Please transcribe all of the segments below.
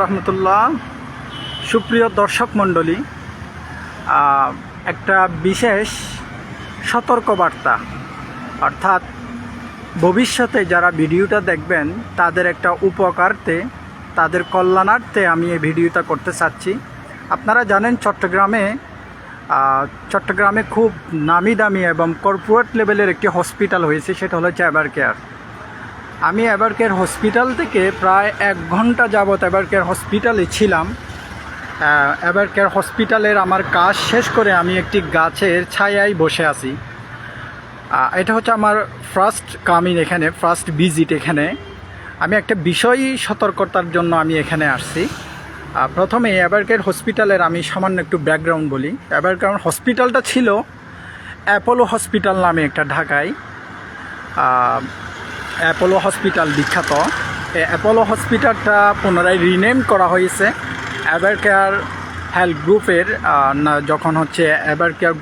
রহমতুল্লাহ। সুপ্রিয় দর্শক মণ্ডলী, একটা বিশেষ সতর্কবার্তা, অর্থাৎ ভবিষ্যতে যারা ভিডিওটা দেখবেন তাদের একটা উপকারার্থে, তাদের কল্যাণার্থে আমি এই ভিডিওটা করতে চাচ্ছি। আপনারা জানেন চট্টগ্রামে খুব নামি দামি এবং কর্পোরেট লেভেলের একটি হসপিটাল হয়েছে, সেটা হলো এভারকেয়ার। আমি এভারকেয়ার হসপিটাল থেকে প্রায় 1 ঘন্টা যাবৎ এভারকেয়ার হসপিটালে ছিলাম। এভারকেয়ার হসপিটালের আমার কাজ শেষ করে আমি একটি গাছের ছায়ায় বসে আছি। এটা হচ্ছে আমার ফার্স্ট কামিং এখানে, ফার্স্ট ভিজিট এখানে। আমি একটা বিষয় সতর্কতার জন্য আমি এখানে আসছি। প্রথমে এভারকেয়ার হসপিটালের আমি সামান্য একটু ব্যাকগ্রাউন্ড বলি। এভারকেয়ার হসপিটালটা ছিল অ্যাপোলো হসপিটাল নামে একটা ঢাকায়, অ্যাপোলো হসপিটাল বিখ্যাত। এই অ্যাপোলো হসপিটালটা পুনরায় রিনেম করা হয়েছে এভারকেয়ার হেলথ গ্রুপের, যখন হচ্ছে এভারকেয়ার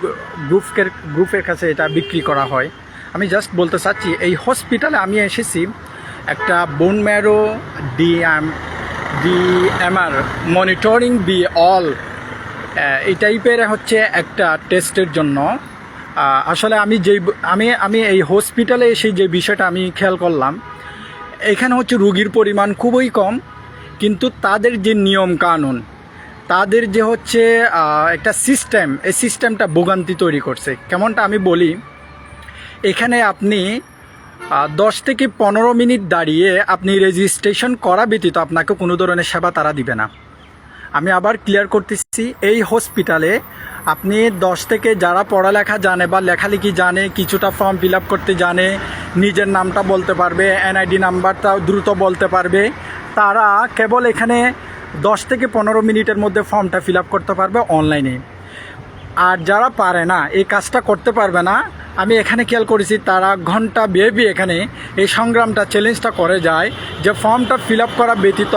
গ্রুপের কাছে এটা বিক্রি করা হয়। আমি জাস্ট বলতে চাচ্ছি, এই হসপিটালে আমি এসেছি একটা bone marrow DMR monitoring all এই টাইপের হচ্ছে একটা টেস্টের জন্য। আসলে আমি এই হসপিটালে এসে যে বিষয়টা আমি খেয়াল করলাম, এখানে হচ্ছে রুগীর পরিমাণ খুবই কম, কিন্তু তাদের যে নিয়ম কানুন, তাদের যে হচ্ছে একটা সিস্টেম, এই সিস্টেমটা ভোগান্তি তৈরি করছে। কেমনটা আমি বলি, এখানে আপনি 10 থেকে 15 মিনিট দাঁড়িয়ে আপনি রেজিস্ট্রেশন করা ব্যতীত আপনাকে কোনো ধরনের সেবা তারা দিবে না। আমি আবার ক্লিয়ার করতেছি, এই হসপিটালে আপনি 10 থেকে যারা পড়ালেখা জানে বা লেখালেখি জানে, কিছুটা ফর্ম ফিল আপ করতে জানে, নিজের নামটা বলতে পারবে, এনআইডি নাম্বারটা দ্রুত বলতে পারবে, তারা কেবল এখানে 10 থেকে 15 মিনিটের মধ্যে ফর্মটা ফিল আপ করতে পারবে অনলাইনে। আর যারা পারে না, এই কাজটা করতে পারবে না, আমি এখানে খেয়াল করেছি তারা ঘন্টা ব্যাপী এখানে এই সংগ্রামটা, চ্যালেঞ্জটা করে যায় যে ফর্মটা ফিল আপ করা ব্যতীত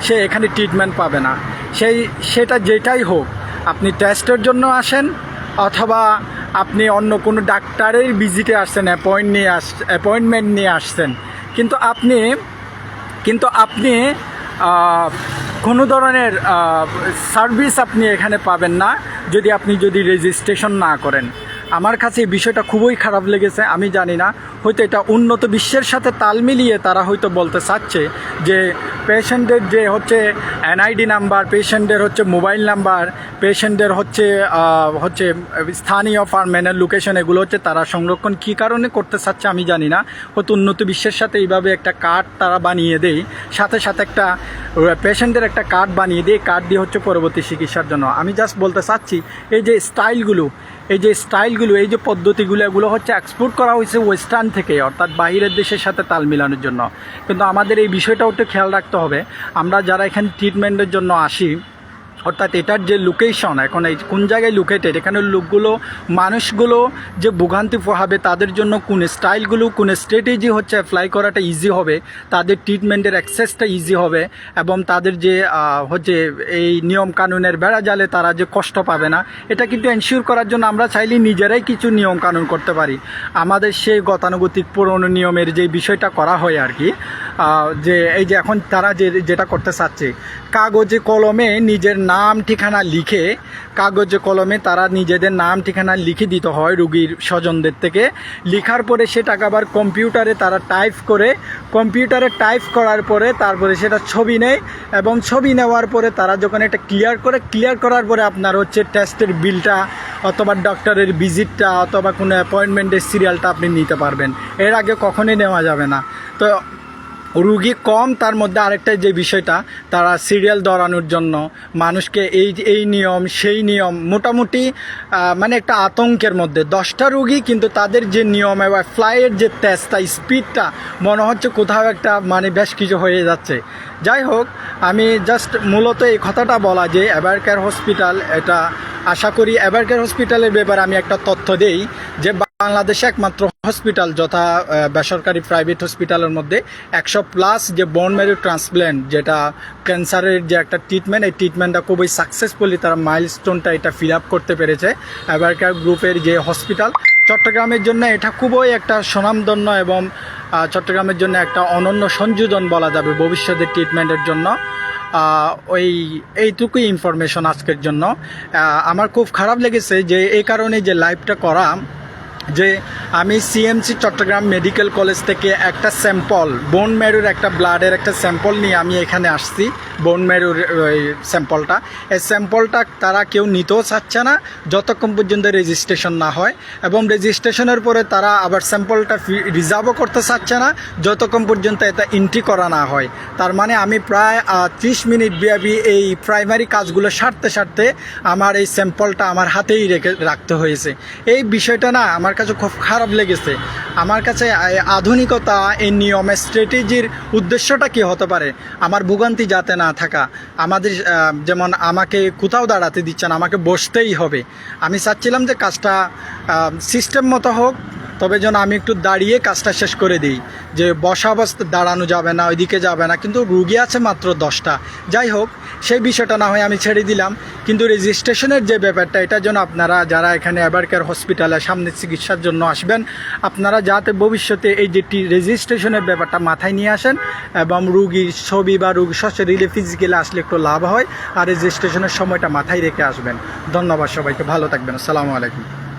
সে এখানে ট্রিটমেন্ট পাবে না। সেটা যেটাই হোক, আপনি টেস্টের জন্য আসেন অথবা আপনি অন্য কোনো ডাক্তারের ভিজিটে আসছেন, অ্যাপয়েন্টমেন্ট নিয়ে আসছেন, কিন্তু আপনি কোনো ধরনের সার্ভিস আপনি এখানে পাবেন না যদি রেজিস্ট্রেশন না করেন। আমার কাছে এই বিষয়টা খুবই খারাপ লেগেছে। আমি জানি না, হয়তো এটা উন্নত বিশ্বের সাথে তাল মিলিয়ে তারা হয়তো বলতে চাচ্ছে যে পেশেন্টের যে হচ্ছে এনআইডি নাম্বার, পেশেন্টের হচ্ছে মোবাইল নাম্বার, পেশেন্টের হচ্ছে স্থানীয় পারমানেন্ট লোকেশন, এগুলো হচ্ছে তারা সংরক্ষণ কী কারণে করতে চাচ্ছে আমি জানি না। হয়তো উন্নত বিশ্বের সাথে এইভাবে একটা কার্ড তারা বানিয়ে দেয়, সাথে একটা পেশেন্টের একটা কার্ড বানিয়ে দিয়ে, কার্ড দিয়ে হচ্ছে পরবর্তী চিকিৎসার জন্য। আমি জাস্ট বলতে চাচ্ছি, এই যে স্টাইলগুলো, এই যে পদ্ধতিগুলো, এগুলো হচ্ছে এক্সপোর্ট করা হয়েছে ওয়েস্টার্ন থেকে, অর্থাৎ বাহিরের দেশের সাথে তাল মিলানোর জন্য। কিন্তু আমাদের এই বিষয়টাও একটু খেয়াল রাখতে হবে। আমরা যারা এখানে ট্রিটমেন্টের জন্য আসি, অর্থাৎ এটার যে লোকেশন, এখন এই কোন জায়গায় লোকেটেড, এখানে মানুষগুলো যে ভোগান্তি পোহাবে, তাদের জন্য কোন স্টাইলগুলো, কোন স্ট্র্যাটেজি হচ্ছে অ্যাপ্লাই করাটা ইজি হবে, তাদের ট্রিটমেন্টের অ্যাক্সেসটা ইজি হবে, এবং তাদের যে হচ্ছে এই নিয়ম কানুনের বেড়া জালে তারা যে কষ্ট পাবে না, এটা কিন্তু এনশিওর করার জন্য আমরা চাইলে নিজেরাই কিছু নিয়ম কানুন করতে পারি। আমাদের সেই গতানুগতিক পুরনো নিয়মের যে বিষয়টা করা হয় আর কি, যে এই যে এখন তারা যেটা করতে চাচ্ছে, কাগজে কলমে নিজের নাম ঠিকানা লিখে, তারা নিজেদের নাম ঠিকানা লিখে দিতে হয় রুগীর স্বজনদের থেকে। লিখার পরে সেটাকে আবার কম্পিউটারে তারা টাইপ করার পরে তারপরে সেটা ছবি নেয়, এবং ছবি নেওয়ার পরে তারা যখন এটা ক্লিয়ার করার পরে আপনার হচ্ছে টেস্টের বিলটা অথবা ডক্টরের ভিজিটটা অথবা কোনো অ্যাপয়েন্টমেন্টের সিরিয়ালটা আপনি নিতে পারবেন। এর আগে কখনোই নেওয়া যাবে না। তো রুগী কম, তার মধ্যে আরেকটা যে বিষয়টা, তারা সিরিয়াল ধরানোর জন্য মানুষকে এই নিয়ম সেই নিয়ম, মোটামুটি মানে একটা আতঙ্কের মধ্যে 10টা রুগী, কিন্তু তাদের যে নিয়ম এবং ফ্লাইয়ের যে তেজটা, স্পিডটা, মনে হচ্ছে কোথাও একটা মানে বেশ কিছু হয়ে যাচ্ছে। যাই হোক, আমি জাস্ট মূলত এই কথাটা বলা যে এভারকেয়ার হসপিটাল, এটা আশা করি এভারকেয়ার হসপিটালের ব্যাপারে আমি একটা তথ্য দেই যে বাংলাদেশে একমাত্র হসপিটাল, যথা বেসরকারি প্রাইভেট হসপিটালের মধ্যে 100+ যে বোন ম্যারো ট্রান্সপ্ল্যান্ট, যেটা ক্যান্সারের যে একটা ট্রিটমেন্ট, এই ট্রিটমেন্টটা খুবই সাকসেসফুলি তারা মাইলস্টোনটা এটা ফিল আপ করতে পেরেছে। এভারকেয়ার গ্রুপের যে হসপিটাল, চট্টগ্রামের জন্য এটা খুবই একটা সুনামধন্য এবং চট্টগ্রামের জন্য একটা অনন্য সংযোজন বলা যাবে ভবিষ্যতের ট্রিটমেন্টের জন্য। ওই এইটুকুই ইনফরমেশন আজকের জন্য। আমার খুব খারাপ লেগেছে যে এই কারণে যে লাইভটা করা, যে আমি সিএমসি চট্টগ্রাম মেডিকেল কলেজ থেকে একটা স্যাম্পল, বোন ম্যারোর একটা ব্লাডের একটা স্যাম্পল নিয়ে আমি এখানে আসছি। বোন ম্যারোর ওই স্যাম্পলটা, এই স্যাম্পলটা তারা কেউ নিতেও চাচ্ছে না যতক্ষণ পর্যন্ত রেজিস্ট্রেশন না হয়, এবং রেজিস্ট্রেশনের পরে তারা আবার স্যাম্পলটা রিজার্ভও করতে চাচ্ছে না যতক্ষণ পর্যন্ত এটা এন্ট্রি করা না হয়। তার মানে আমি প্রায় 30 মিনিট ব্যাপী এই প্রাইমারি কাজগুলো সারতে আমার এই স্যাম্পলটা আমার হাতেই রাখতে হয়েছে। এই বিষয়টা না আমার কাছে খুব খারাপ লেগেছে। আমার কাছে আধুনিকতা, এই নিয়মের স্ট্র্যাটেজির উদ্দেশ্যটা কি হতে পারে? আমার ভোগান্তি যাতে না থাকা। আমাদের যেমন আমাকে কোথাও দাঁড়াতে দিচ্ছে না, আমাকে বসতেই হবে। আমি চাচ্ছিলাম যে কাজটা সিস্টেম মতো হোক, তবে যেন আমি একটু দাঁড়িয়ে কাজটা শেষ করে দিই, যে বসা অবস্থা দাঁড়ানো যাবে না, ওইদিকে যাবে না, কিন্তু রুগী আছে মাত্র 10টা। যাই হোক, সেই বিষয়টা না হয় আমি ছেড়ে দিলাম, কিন্তু রেজিস্ট্রেশনের যে ব্যাপারটা, এটার জন্য আপনারা যারা এখানে এভারকেয়ার হসপিটালের সামনে চিকিৎসার জন্য আসবেন, আপনারা যাতে ভবিষ্যতে এই যে রেজিস্ট্রেশনের ব্যাপারটা মাথায় নিয়ে আসেন, এবং রুগীর ছবি বা রুগী সশরীরে ফিজিক্যালি আসলে একটু লাভ হয়, আর রেজিস্ট্রেশনের সময়টা মাথায় রেখে আসবেন। ধন্যবাদ সবাইকে, ভালো থাকবেন। আসসালামু আলাইকুম।